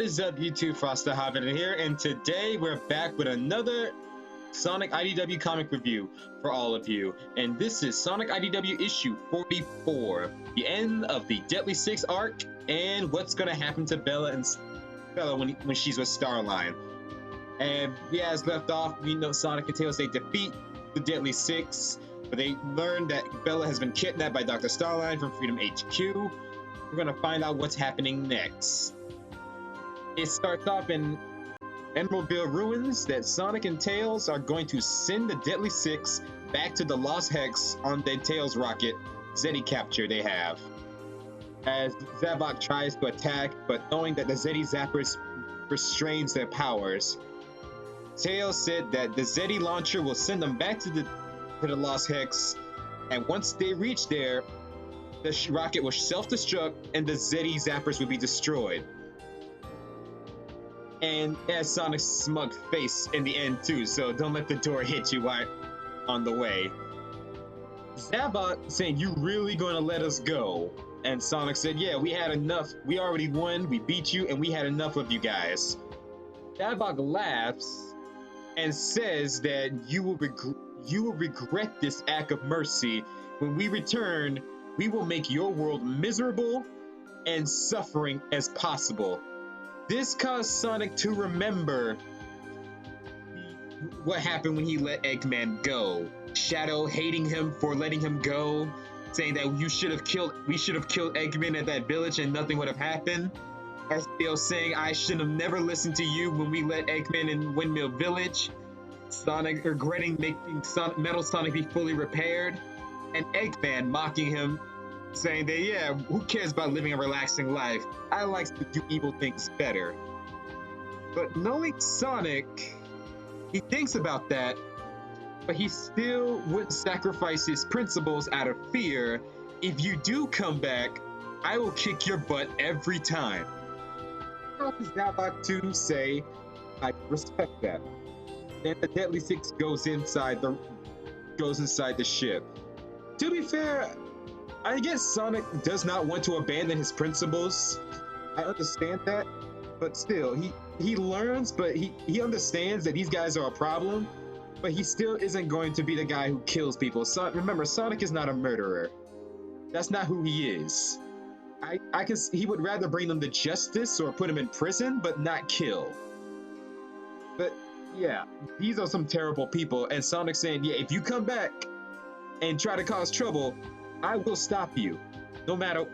is up, YouTube? Frosted Hobidon here, and today we're back with another Sonic IDW comic review for all of you. And this is Sonic IDW issue 44, the end of the Deadly Six arc, and what's going to happen to Bella when she's with Starline. And yeah, as left off, we know Sonic and Tails, they defeat the Deadly Six, but they learn that Bella has been kidnapped by Dr. Starline from Freedom HQ. We're going to find out what's happening next. It starts off in Emeraldville ruins that Sonic and Tails are going to send the Deadly Six back to the Lost Hex on the Tails rocket Zeddy capture they have. As Zavok tries to attack, but knowing that the Zeddy Zappers restrains their powers, Tails said that the Zeddy launcher will send them back to the Lost Hex, and once they reach there, the rocket will self-destruct and the Zeddy Zappers will be destroyed. And it has Sonic's smug face in the end too, so don't let the door hit you while on the way. Zavok saying, "You really gonna let us go?" And Sonic said, "Yeah, we had enough. We already won, we beat you, and we had enough of you guys." Zavok laughs and says that you will regret this act of mercy. When we return, we will make your world miserable and suffering as possible. This caused Sonic to remember what happened when he let Eggman go. Shadow hating him for letting him go, saying that we should have killed Eggman at that village and nothing would have happened. Espio saying, "I should have never listened to you when we let Eggman in Windmill Village." Sonic regretting making Metal Sonic be fully repaired. And Eggman mocking him, saying that, "Yeah, who cares about living a relaxing life? I like to do evil things better." But knowing Sonic, he thinks about that, but he still wouldn't sacrifice his principles out of fear. "If you do come back, I will kick your butt every time." How does Zavok to say, "I respect that"? Then the Deadly Six goes inside the ship. To be fair, I guess Sonic does not want to abandon his principles. I understand that, but still, he learns, but he understands that these guys are a problem, but he still isn't going to be the guy who kills people. Remember, Sonic is not a murderer. That's not who he is. He would rather bring them to justice or put them in prison, but not kill. But yeah, these are some terrible people, and Sonic saying, "Yeah, if you come back and try to cause trouble, I will stop you, no matter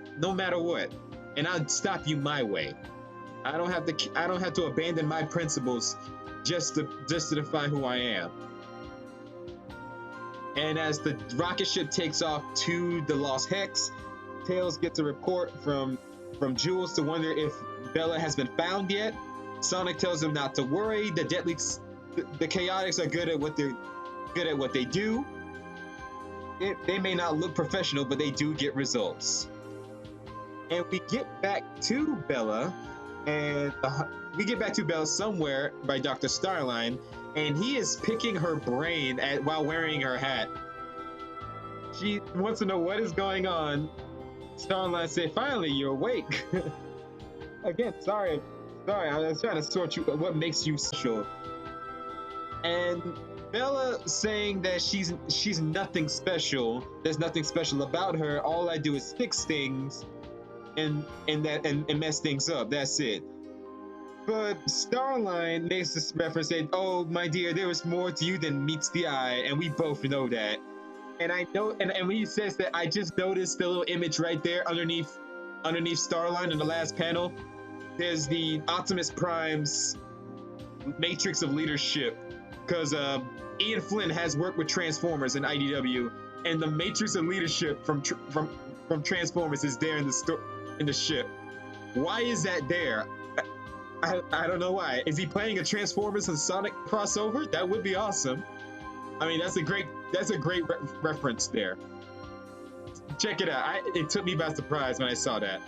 what, and I'll stop you my way. I don't have to abandon my principles just to define who I am." And as the rocket ship takes off to the Lost Hex, Tails gets a report from Jules to wonder if Bella has been found yet. Sonic tells him not to worry. The Chaotix are good at what they do. They may not look professional, but they do get results. And we get back to Bella, somewhere by Dr. Starline, and he is picking her brain while wearing her hat. She wants to know what is going on. Starline said, "Finally, you're awake." Again, sorry, I was trying to sort you. What makes you special? And Bella saying that she's nothing special. There's nothing special about her. All I do is fix things and mess things up. That's it. But Starline makes this reference saying, "Oh, my dear, there is more to you than meets the eye, and we both know that." And I know, and when he says that, I just noticed the little image right there underneath Starline in the last panel. There's the Optimus Prime's matrix of leadership, because Ian Flynn has worked with Transformers in IDW, and the matrix of leadership from Transformers is there in the ship. Why is that there? I don't know why. Is he playing a Transformers and Sonic crossover? That would be awesome. I mean, that's a great reference there. Check it out. It took me by surprise when I saw that.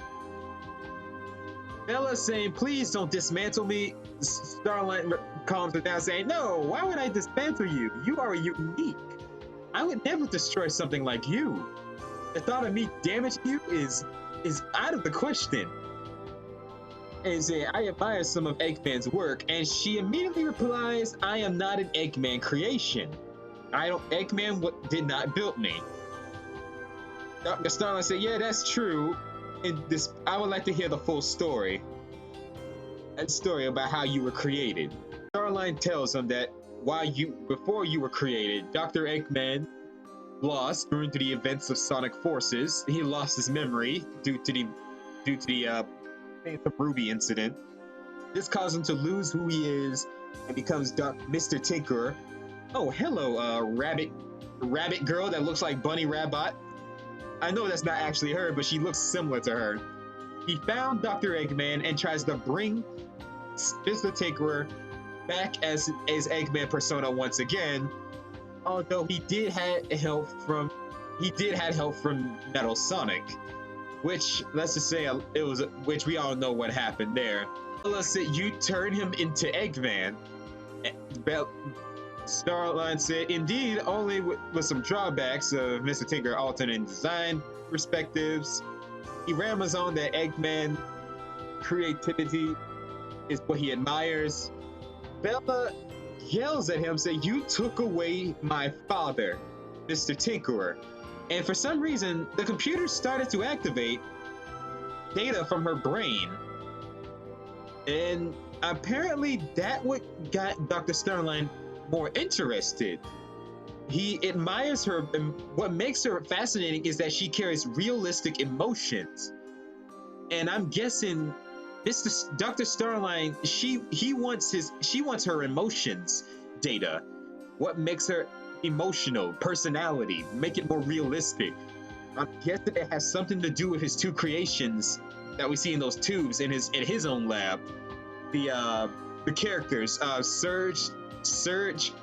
Bella saying, "Please don't dismantle me." Starline calms her down, saying, "No, why would I dismantle you? You are unique. I would never destroy something like you. The thought of me damaging you is out of the question." and say, I admire some of Eggman's work, and she immediately replies, I am not an Eggman creation. Eggman did not build me. Dr. Starline said, yeah, that's true. I would like to hear the full story. That story about how you were created. Starline tells him that before you were created, Dr. Eggman lost due to the events of Sonic Forces. He lost his memory due to the Ruby incident. This caused him to lose who he is and becomes Mr. Tinkerer. Oh, hello, rabbit girl that looks like Bunny Rabbit. I know that's not actually her, but she looks similar to her. He found Dr. Eggman and tries to bring Mr. Tinkerer back as Eggman persona once again. Although he did have help from Metal Sonic, which let's just say which we all know what happened there. Let's say you turn him into Eggman. Starline said, indeed, only with some drawbacks of Mr. Tinker alternate design perspectives. He rambles on that Eggman creativity is what he admires. Bella yells at him, saying, you took away my father, Mr. Tinkerer. And for some reason, the computer started to activate data from her brain. And apparently that what got Dr. Starline more interested. He admires her, and what makes her fascinating is that she carries realistic emotions. And I'm guessing Dr. Starline, she wants her emotions data. What makes her emotional, personality, make it more realistic. I'm guessing it has something to do with his two creations that we see in those tubes in his own lab. The characters, Surge,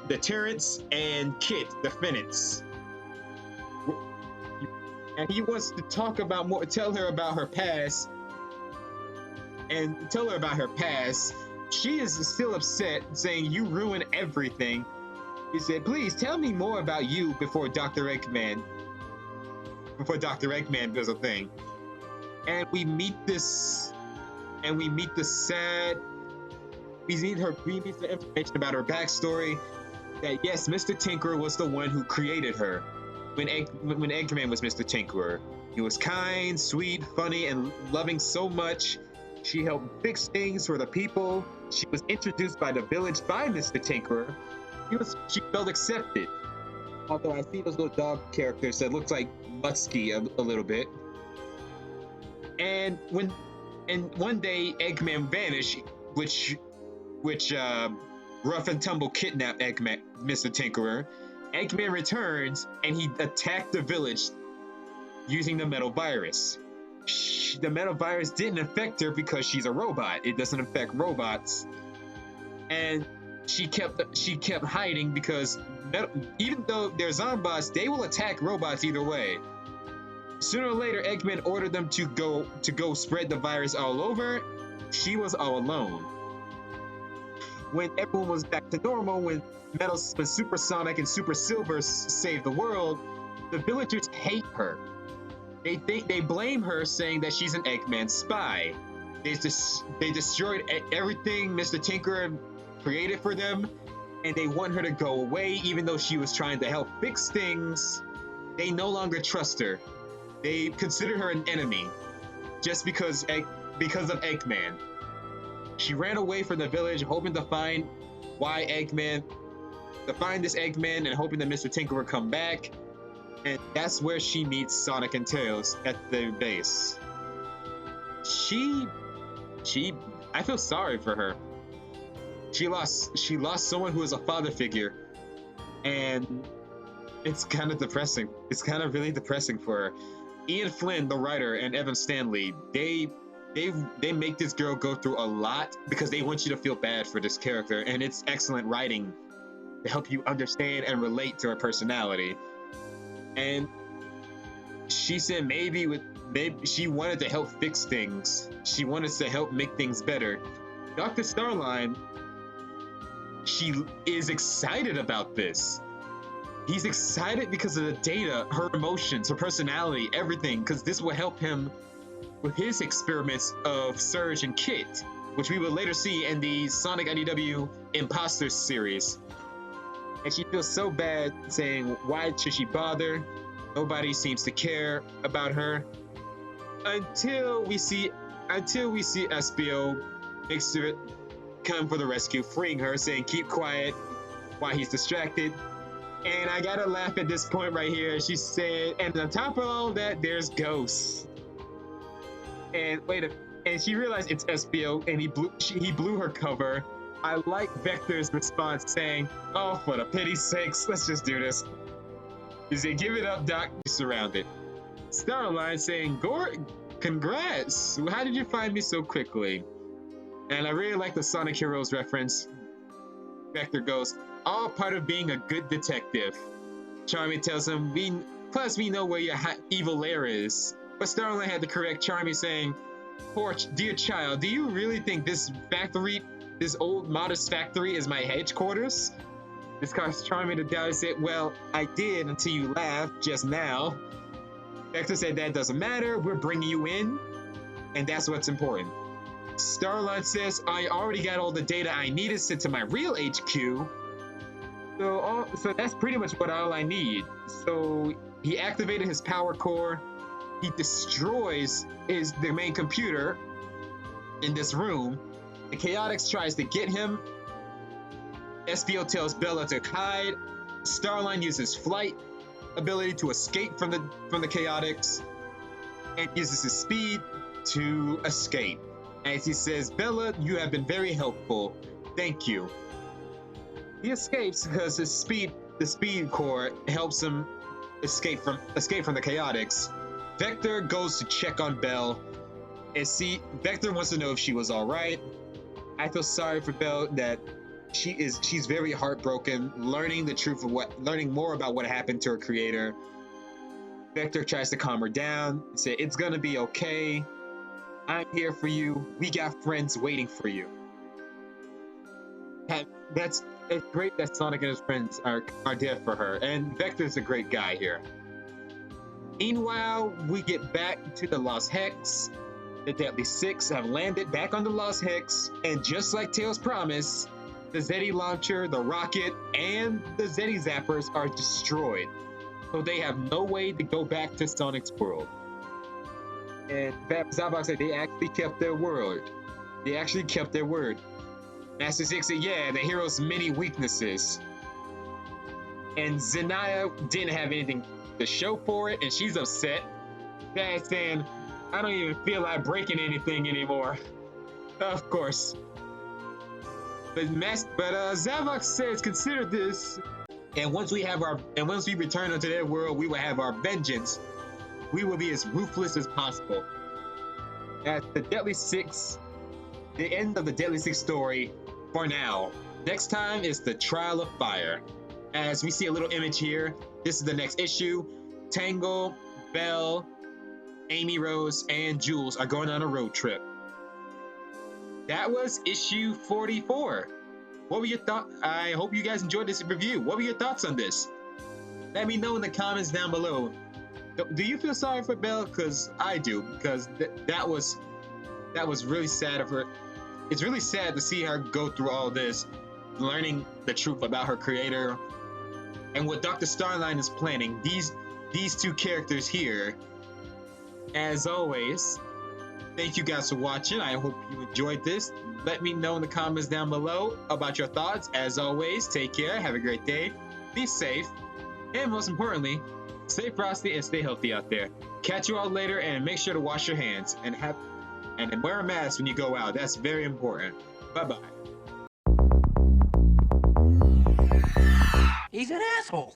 the Terrence, and Kit, the Phoenix. And he wants to tell her about her past. She is still upset, saying, you ruined everything. He said, please tell me more about you before Dr. Eggman does a thing. And we meet the information about her backstory, that yes, Mr. Tinkerer was the one who created her. When Eggman was Mr. Tinkerer, he was kind, sweet, funny, and loving so much. She helped fix things for the people. She was introduced by the village by Mr. Tinkerer. She felt accepted. Although I see those little dog characters that look like Mutsky a little bit. And one day Eggman vanished, which Rough and Tumble kidnapped Mr. Tinkerer. Eggman returns and he attacked the village using the metal virus. The metal virus didn't affect her because she's a robot. It doesn't affect robots. And she kept hiding because even though they're zombots, they will attack robots either way. Sooner or later, Eggman ordered them to go spread the virus all over. She was all alone. When everyone was back to normal, when Super Sonic and Super Silver saved the world, the villagers hate her. They blame her, saying that she's an Eggman spy. They destroyed everything Mr. Tinkerer created for them, and they want her to go away, even though she was trying to help fix things. They no longer trust her. They consider her an enemy, just because of Eggman. She ran away from the village, hoping to find this Eggman, and hoping that Mr. Tinker would come back. And that's where she meets Sonic and Tails at the base. I feel sorry for her. She lost someone who was a father figure, and it's kind of depressing. It's kind of really depressing for her. Ian Flynn, the writer, and Evan Stanley, they make this girl go through a lot because they want you to feel bad for this character, and it's excellent writing to help you understand and relate to her personality. And she said maybe she wanted to help fix things. She wanted to help make things better. Dr. Starline, she is excited about this. He's excited because of the data, her emotions, her personality, everything, because this will help him with his experiments of Surge and Kit, which we will later see in the Sonic IDW Imposters series. And she feels so bad, saying, why should she bother? Nobody seems to care about her. Until we see Espio makes her come for the rescue, freeing her, saying, keep quiet while he's distracted. And I gotta laugh at this point right here. She said, and on top of all that, there's Ghosts. And and she realized it's Espio, and he blew her cover. I like Vector's response, saying, oh, for the pity's sakes, let's just do this. He said, give it up, Doc, you're surrounded. Starline saying, congrats, how did you find me so quickly? And I really like the Sonic Heroes reference. Vector goes, all part of being a good detective. Charmy tells him, plus we know where your evil lair is. But Starline had to correct Charmy, saying, poor dear child, do you really think this old modest factory is my headquarters? This caused Charmy to doubt. He said, well, I did until you laughed just now. Vector said, that doesn't matter, we're bringing you in, and that's what's important. Starline says, I already got all the data I needed sent to my real HQ, so that's pretty much all I need. So he activated his power core, he destroys the main computer in this room. The Chaotix tries to get him. Espio tells Bella to hide. Starline uses flight ability to escape from the Chaotix and uses his speed to escape. As he says, Bella, you have been very helpful. Thank you. He escapes because the speed core helps him escape from the Chaotix. Vector goes to check on Belle and Vector wants to know if she was all right. I feel sorry for Belle that she's very heartbroken, learning more about what happened to her creator. Vector tries to calm her down and say, it's gonna be okay. I'm here for you. We got friends waiting for you. It's great that Sonic and his friends are there for her, and Vector's a great guy here. Meanwhile, we get back to the Lost Hex. The Deadly Six have landed back on the Lost Hex, and just like Tails promised, the Zeti launcher, the rocket, and the Zeti zappers are destroyed. So they have no way to go back to Sonic's world. And Zabok said they actually kept their word. Master Six said, yeah, the hero's many weaknesses. And Zenaya didn't have anything to show for it, and she's upset. Dad's saying, I don't even feel like breaking anything anymore. Of course. But Zavok says, consider this. And once we return onto their world, we will have our vengeance. We will be as ruthless as possible. At the Deadly Six, the end of the Deadly Six story for now. Next time is the Trial of Fire. As we see a little image here, this is the next issue. Tangle, Belle, Amy Rose, and Jules are going on a road trip. That was issue 44. What were your thoughts? I hope you guys enjoyed this review. What were your thoughts on this? Let me know in the comments down below. Do you feel sorry for Belle? Because I do. Because that was really sad of her. It's really sad to see her go through all this, learning the truth about her creator, and what Dr. Starline is planning. These two characters here. As always, thank you guys for watching. I hope you enjoyed this. Let me know in the comments down below about your thoughts. As always, take care. Have a great day. Be safe. And most importantly, stay frosty and stay healthy out there. Catch you all later, and make sure to wash your hands and wear a mask when you go out. That's very important. Bye-bye. He's an asshole.